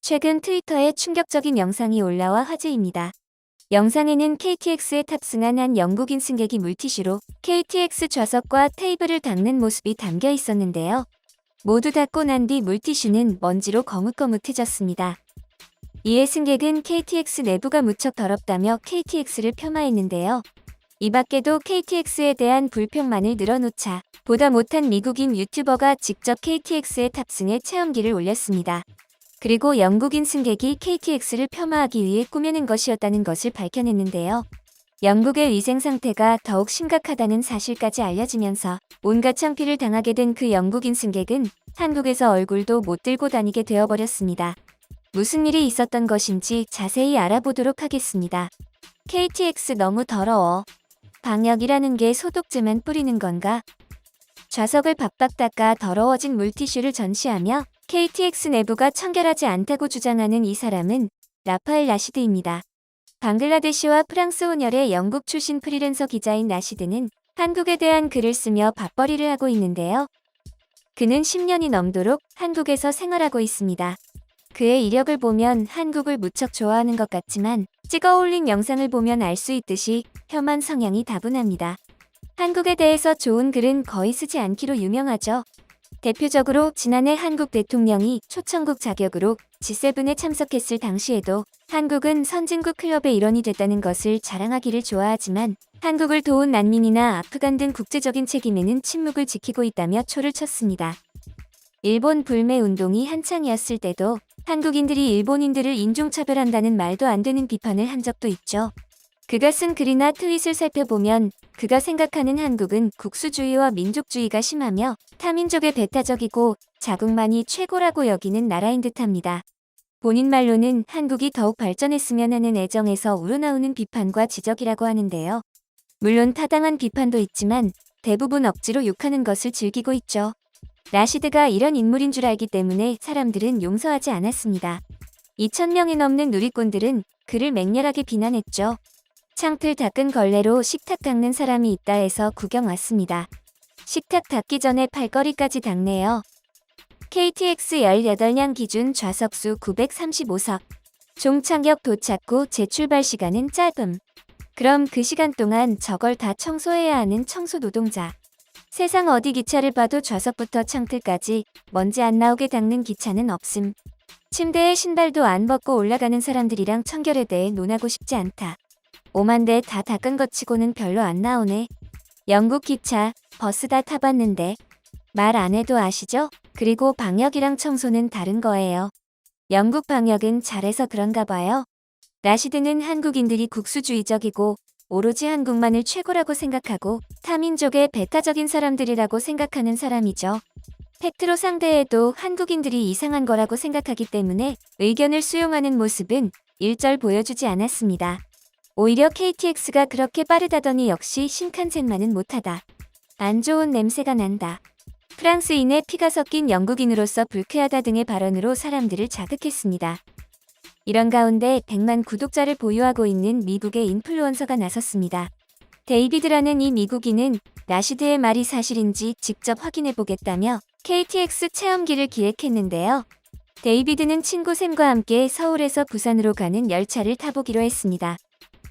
최근 트위터에 충격적인 영상이 올라와 화제입니다. 영상에는 KTX에 탑승한 한 영국인 승객이 물티슈로 KTX 좌석과 테이블을 닦는 모습이 담겨 있었는데요. 모두 닦고 난 뒤 물티슈는 먼지로 거뭇거뭇해졌습니다. 이에 승객은 KTX 내부가 무척 더럽다며 KTX를 폄하했는데요. 이 밖에도 KTX에 대한 불평만을 늘어놓자 보다 못한 미국인 유튜버가 직접 KTX에 탑승해 체험기를 올렸습니다. 그리고 영국인 승객이 KTX를 폄하하기 위해 꾸며낸 것이었다는 것을 밝혀냈는데요. 영국의 위생 상태가 더욱 심각하다는 사실까지 알려지면서 온갖 창피를 당하게 된 그 영국인 승객은 한국에서 얼굴도 못 들고 다니게 되어버렸습니다. 무슨 일이 있었던 것인지 자세히 알아보도록 하겠습니다. KTX 너무 더러워. 방역이라는 게 소독제만 뿌리는 건가? 좌석을 박박 닦아 더러워진 물티슈를 전시하며 KTX 내부가 청결하지 않다고 주장하는 이 사람은 라파엘 라시드입니다. 방글라데시와 프랑스 혼혈의 영국 출신 프리랜서 기자인 라시드는 한국에 대한 글을 쓰며 밥벌이를 하고 있는데요. 그는 10년이 넘도록 한국에서 생활하고 있습니다. 그의 이력을 보면 한국을 무척 좋아하는 것 같지만 찍어 올린 영상을 보면 알 수 있듯이 혐한 성향이 다분합니다. 한국에 대해서 좋은 글은 거의 쓰지 않기로 유명하죠. 대표적으로 지난해 한국 대통령이 초청국 자격으로 G7에 참석했을 당시에도 한국은 선진국 클럽의 일원이 됐다는 것을 자랑하기를 좋아하지만 한국을 도운 난민이나 아프간 등 국제적인 책임에는 침묵을 지키고 있다며 초를 쳤습니다. 일본 불매 운동이 한창이었을 때도 한국인들이 일본인들을 인종차별한다는 말도 안 되는 비판을 한 적도 있죠. 그가 쓴 글이나 트윗을 살펴보면 그가 생각하는 한국은 국수주의와 민족주의가 심하며 타민족에 배타적이고 자국만이 최고라고 여기는 나라인 듯합니다. 본인 말로는 한국이 더욱 발전했으면 하는 애정에서 우러나오는 비판과 지적이라고 하는데요. 물론 타당한 비판도 있지만 대부분 억지로 욕하는 것을 즐기고 있죠. 라시드가 이런 인물인 줄 알기 때문에 사람들은 용서하지 않았습니다. 2,000명이 넘는 누리꾼들은 그를 맹렬하게 비난했죠. 창틀 닦은 걸레로 식탁 닦는 사람이 있다 해서 구경 왔습니다. 식탁 닦기 전에 팔걸이까지 닦네요. KTX 18량 기준 좌석수 935석. 종착역 도착 후 재출발 시간은 짧음. 그럼 그 시간 동안 저걸 다 청소해야 하는 청소 노동자. 세상 어디 기차를 봐도 좌석부터 창틀까지 먼지 안 나오게 닦는 기차는 없음. 침대에 신발도 안 벗고 올라가는 사람들이랑 청결에 대해 논하고 싶지 않다. 오만 대 다 닦은 것 치고는 별로 안 나오네. 영국 기차, 버스 다 타봤는데 말 안 해도 아시죠? 그리고 방역이랑 청소는 다른 거예요. 영국 방역은 잘해서 그런가 봐요. 라시드는 한국인들이 국수주의적이고 오로지 한국만을 최고라고 생각하고 타민족의 배타적인 사람들이라고 생각하는 사람이죠. 팩트로 상대해도 한국인들이 이상한 거라고 생각하기 때문에 의견을 수용하는 모습은 일절 보여주지 않았습니다. 오히려 KTX가 그렇게 빠르다더니 역시 신칸센만은 못하다. 안 좋은 냄새가 난다. 프랑스인의 피가 섞인 영국인으로서 불쾌하다 등의 발언으로 사람들을 자극했습니다. 이런 가운데 100만 구독자를 보유하고 있는 미국의 인플루언서가 나섰습니다. 데이비드라는 이 미국인은 라시드의 말이 사실인지 직접 확인해보겠다며 KTX 체험기를 기획했는데요. 데이비드는 친구 샘과 함께 서울에서 부산으로 가는 열차를 타보기로 했습니다.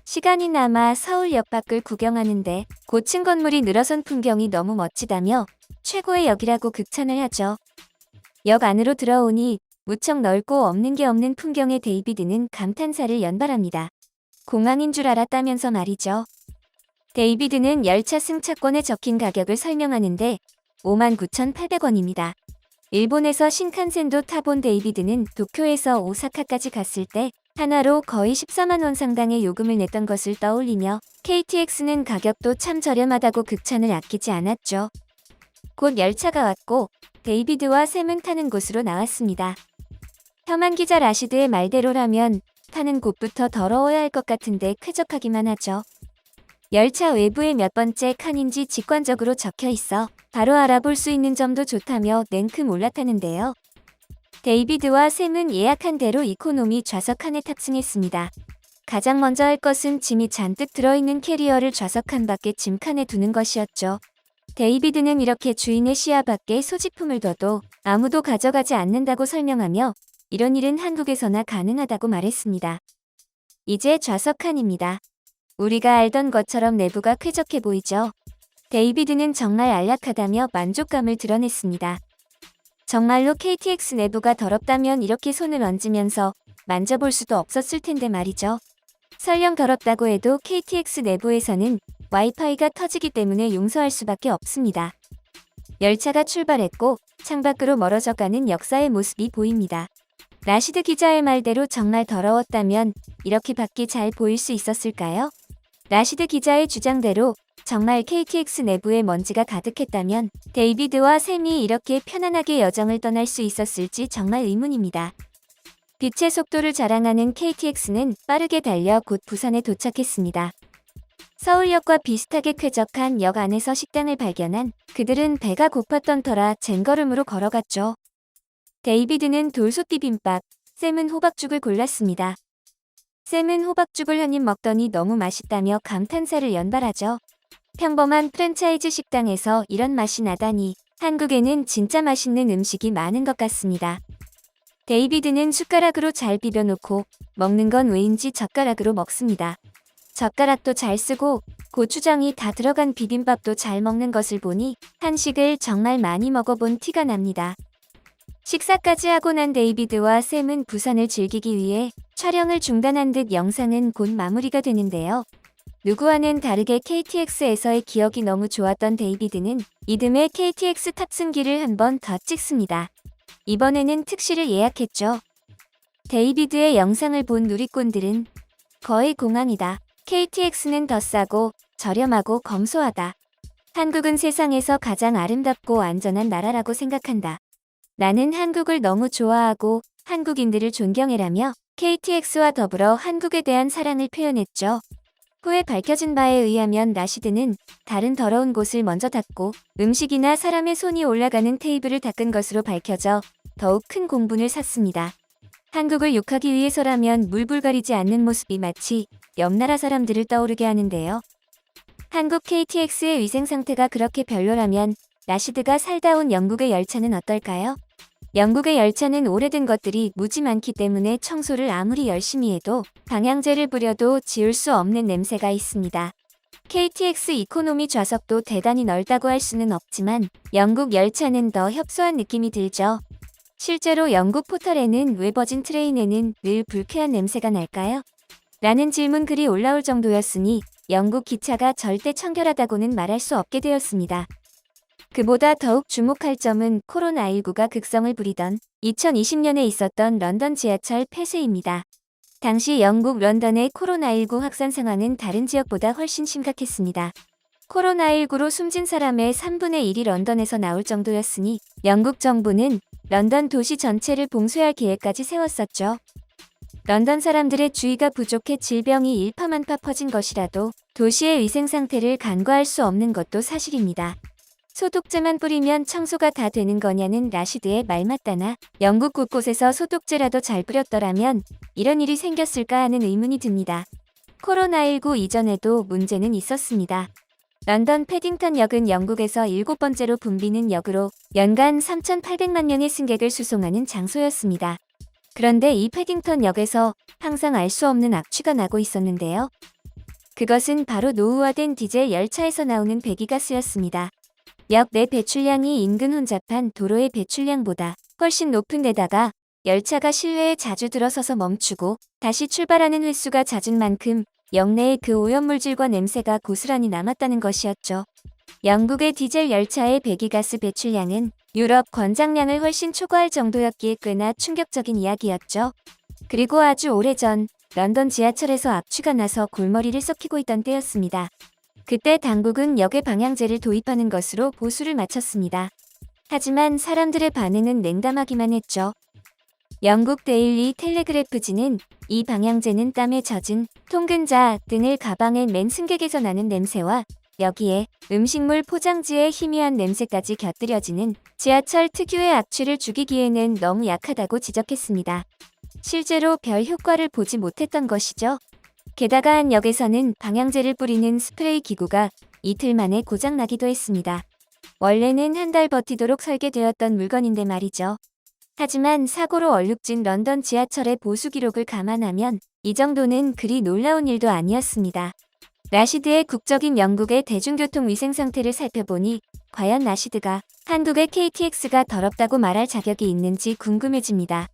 시간이 남아 서울역 밖을 구경하는데 고층 건물이 늘어선 풍경이 너무 멋지다며 최고의 역이라고 극찬을 하죠. 역 안으로 들어오니 무척 넓고 없는 게 없는 풍경에 데이비드는 감탄사를 연발합니다. 공항인 줄 알았다면서 말이죠. 데이비드는 열차 승차권에 적힌 가격을 설명하는데 59,800원입니다. 일본에서 신칸센도 타본 데이비드는 도쿄에서 오사카까지 갔을 때 하나로 거의 14만 원 상당의 요금을 냈던 것을 떠올리며 KTX는 가격도 참 저렴하다고 극찬을 아끼지 않았죠. 곧 열차가 왔고 데이비드와 샘은 타는 곳으로 나왔습니다. 혐한 기자 라시드의 말대로라면 타는 곳부터 더러워야 할 것 같은데 쾌적하기만 하죠. 열차 외부에 몇 번째 칸인지 직관적으로 적혀 있어 바로 알아볼 수 있는 점도 좋다며 냉큼 올라타는데요. 데이비드와 샘은 예약한 대로 이코노미 좌석 칸에 탑승했습니다. 가장 먼저 할 것은 짐이 잔뜩 들어있는 캐리어를 좌석 칸 밖에 짐칸에 두는 것이었죠. 데이비드는 이렇게 주인의 시야 밖에 소지품을 둬도 아무도 가져가지 않는다고 설명하며 이런 일은 한국에서나 가능하다고 말했습니다. 이제 좌석 칸입니다. 우리가 알던 것처럼 내부가 쾌적해 보이죠? 데이비드는 정말 안락하다며 만족감을 드러냈습니다. 정말로 KTX 내부가 더럽다면 이렇게 손을 얹으면서 만져볼 수도 없었을 텐데 말이죠. 설령 더럽다고 해도 KTX 내부에서는 와이파이가 터지기 때문에 용서할 수밖에 없습니다. 열차가 출발했고 창밖으로 멀어져가는 역사의 모습이 보입니다. 라시드 기자의 말대로 정말 더러웠다면 이렇게 밖이 잘 보일 수 있었을까요? 라시드 기자의 주장대로 정말 KTX 내부에 먼지가 가득했다면 데이비드와 샘이 이렇게 편안하게 여정을 떠날 수 있었을지 정말 의문입니다. 빛의 속도를 자랑하는 KTX는 빠르게 달려 곧 부산에 도착했습니다. 서울역과 비슷하게 쾌적한 역 안에서 식당을 발견한 그들은 배가 고팠던 터라 젠걸음으로 걸어갔죠. 데이비드는 돌솥 비빔밥, 샘은 호박죽을 골랐습니다. 샘은 호박죽을 한 입 먹더니 너무 맛있다며 감탄사를 연발하죠. 평범한 프랜차이즈 식당에서 이런 맛이 나다니 한국에는 진짜 맛있는 음식이 많은 것 같습니다. 데이비드는 숟가락으로 잘 비벼놓고 먹는 건 왜인지 젓가락으로 먹습니다. 젓가락도 잘 쓰고 고추장이 다 들어간 비빔밥도 잘 먹는 것을 보니 한식을 정말 많이 먹어본 티가 납니다. 식사까지 하고 난 데이비드와 샘은 부산을 즐기기 위해 촬영을 중단한 듯 영상은 곧 마무리가 되는데요. 누구와는 다르게 KTX에서의 기억이 너무 좋았던 데이비드는 이듬해 KTX 탑승기를 한 번 더 찍습니다. 이번에는 특실을 예약했죠. 데이비드의 영상을 본 누리꾼들은 거의 공항이다. KTX는 더 싸고 저렴하고 검소하다. 한국은 세상에서 가장 아름답고 안전한 나라라고 생각한다. 나는 한국을 너무 좋아하고 한국인들을 존경해라며 KTX와 더불어 한국에 대한 사랑을 표현했죠. 후에 밝혀진 바에 의하면 라시드는 다른 더러운 곳을 먼저 닦고 음식이나 사람의 손이 올라가는 테이블을 닦은 것으로 밝혀져 더욱 큰 공분을 샀습니다. 한국을 욕하기 위해서라면 물불가리지 않는 모습이 마치 옆나라 사람들을 떠오르게 하는데요. 한국 KTX의 위생 상태가 그렇게 별로라면 라시드가 살다 온 영국의 열차는 어떨까요? 영국의 열차는 오래된 것들이 무지 많기 때문에 청소를 아무리 열심히 해도 방향제를 뿌려도 지울 수 없는 냄새가 있습니다. KTX 이코노미 좌석도 대단히 넓다고 할 수는 없지만 영국 열차는 더 협소한 느낌이 들죠. 실제로 영국 포털에는 왜 버진 트레인에는 늘 불쾌한 냄새가 날까요? 라는 질문글이 올라올 정도였으니 영국 기차가 절대 청결하다고는 말할 수 없게 되었습니다. 그보다 더욱 주목할 점은 코로나19가 극성을 부리던 2020년에 있었던 런던 지하철 폐쇄입니다. 당시 영국 런던의 코로나19 확산 상황은 다른 지역보다 훨씬 심각했습니다. 코로나19로 숨진 사람의 3분의 1이 런던에서 나올 정도였으니 영국 정부는 런던 도시 전체를 봉쇄할 계획까지 세웠었죠. 런던 사람들의 주의가 부족해 질병이 일파만파 퍼진 것이라도 도시의 위생 상태를 간과할 수 없는 것도 사실입니다. 소독제만 뿌리면 청소가 다 되는 거냐는 라시드의 말 맞다나 영국 곳곳에서 소독제라도 잘 뿌렸더라면 이런 일이 생겼을까 하는 의문이 듭니다. 코로나19 이전에도 문제는 있었습니다. 런던 패딩턴 역은 영국에서 7번째로 붐비는 역으로 연간 3,800만 명의 승객을 수송하는 장소였습니다. 그런데 이 패딩턴 역에서 항상 알 수 없는 악취가 나고 있었는데요. 그것은 바로 노후화된 디젤 열차에서 나오는 배기가스였습니다. 역 내 배출량이 인근 혼잡한 도로의 배출량보다 훨씬 높은 데다가 열차가 실내에 자주 들어서서 멈추고 다시 출발하는 횟수가 잦은 만큼 역내의 그 오염물질과 냄새가 고스란히 남았다는 것이었죠. 영국의 디젤 열차의 배기가스 배출량은 유럽 권장량을 훨씬 초과할 정도였기에 꽤나 충격적인 이야기였죠. 그리고 아주 오래전 런던 지하철에서 악취가 나서 골머리를 썩히고 있던 때였습니다. 그때 당국은 역에 방향제를 도입하는 것으로 보수를 마쳤습니다. 하지만 사람들의 반응은 냉담하기만 했죠. 영국 데일리 텔레그래프지는 이 방향제는 땀에 젖은 통근자 등을 가방에 맨 승객에서 나는 냄새와 여기에 음식물 포장지의 희미한 냄새까지 곁들여지는 지하철 특유의 악취를 죽이기에는 너무 약하다고 지적했습니다. 실제로 별 효과를 보지 못했던 것이죠. 게다가 한 역에서는 방향제를 뿌리는 스프레이 기구가 이틀 만에 고장나기도 했습니다. 원래는 한 달 버티도록 설계되었던 물건인데 말이죠. 하지만 사고로 얼룩진 런던 지하철의 보수 기록을 감안하면 이 정도는 그리 놀라운 일도 아니었습니다. 라시드의 국적인 영국의 대중교통 위생 상태를 살펴보니 과연 라시드가 한국의 KTX가 더럽다고 말할 자격이 있는지 궁금해집니다.